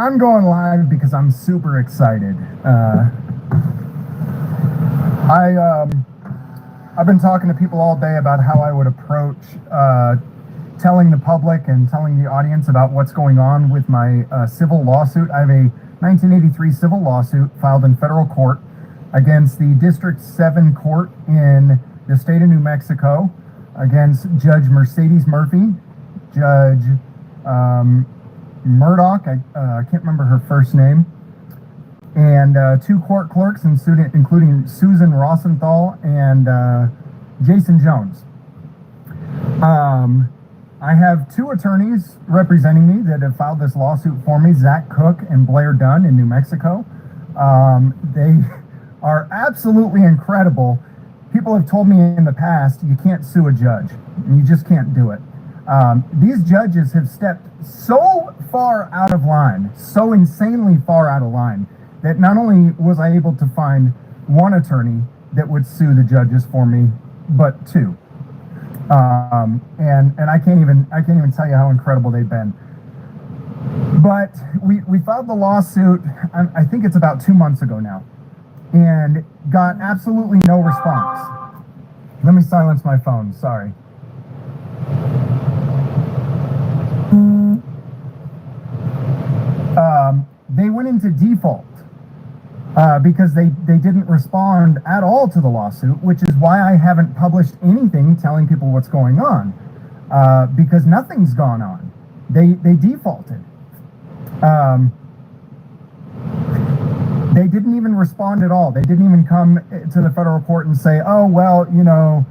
I'm going live because I'm super excited. I've been talking to people all day about how I would approach telling the public and telling the audience about what's going on with my civil lawsuit. I have a 1983 civil lawsuit filed in federal court against the District 7 court in the state of New Mexico against Judge Mercedes Murphy, Judge Murdoch, I can't remember her first name, and two court clerks, including Susan Rosenthal and Jason Jones. I have two attorneys representing me that have filed this lawsuit for me, Zach Cook and Blair Dunn in New Mexico. They are absolutely incredible. People have told me in the past, you can't sue a judge. You just can't do it. These judges have stepped so far out of line, so insanely far out of line, that not only was I able to find one attorney that would sue the judges for me, but two. And I can't even tell you how incredible they've been. But we filed the lawsuit, I think it's about 2 months ago now, and got absolutely no response. Let me silence my phone, sorry. They went into default because they didn't respond at all to the lawsuit, which is why I haven't published anything telling people what's going on, because nothing's gone on. They defaulted. They didn't even respond at all. They didn't even come to the federal court and say, oh, well, you know,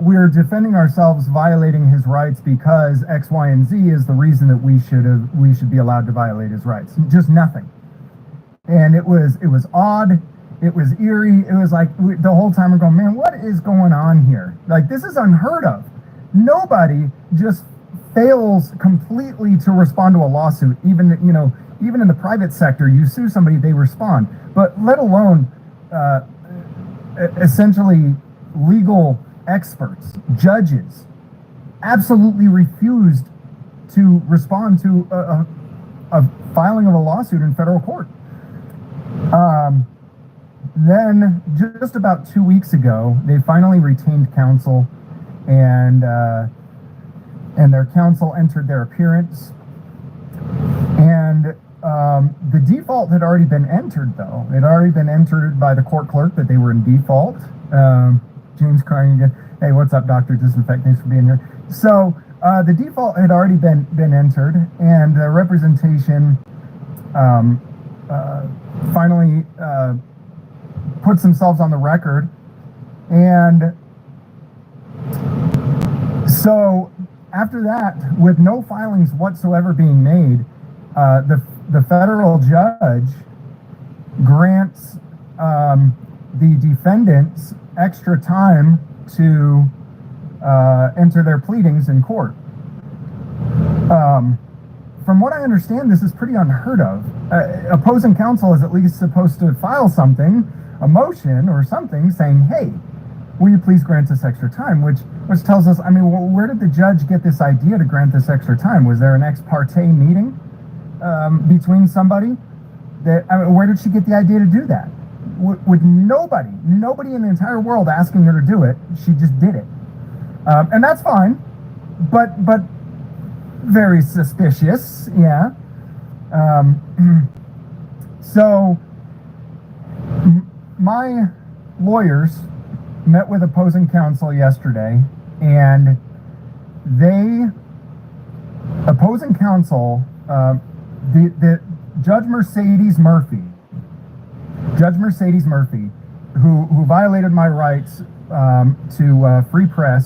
we're defending ourselves violating his rights because X, Y, and Z is the reason that we should be allowed to violate his rights. Just nothing. And it was odd. It was eerie. It was like the whole time we're going, man, what is going on here? Like, this is unheard of. Nobody just fails completely to respond to a lawsuit. Even in the private sector, you sue somebody, they respond. But let alone essentially legal experts, judges, absolutely refused to respond to a filing of a lawsuit in federal court. Then just about 2 weeks ago, they finally retained counsel, and their counsel entered their appearance. And the default had already been entered, though. It had already been entered by the court clerk that they were in default. James crying again. Hey, what's up, Dr. Disinfect? Thanks for being here. So the default had already been entered, and the representation finally puts themselves on the record. And so after that, with no filings whatsoever being made, the federal judge grants the defendants extra time to enter their pleadings in court. From what I understand, this is pretty unheard of. Opposing counsel is at least supposed to file something, a motion or something, saying, hey, will you please grant us extra time? Which tells us, I mean, where did the judge get this idea to grant this extra time? Was there an ex parte meeting between somebody? Where did she get the idea to do that? With nobody in the entire world asking her to do it, she just did it. And that's fine, but very suspicious, yeah. So my lawyers met with opposing counsel yesterday, and opposing counsel, the Judge Mercedes Murphy, who violated my rights to free press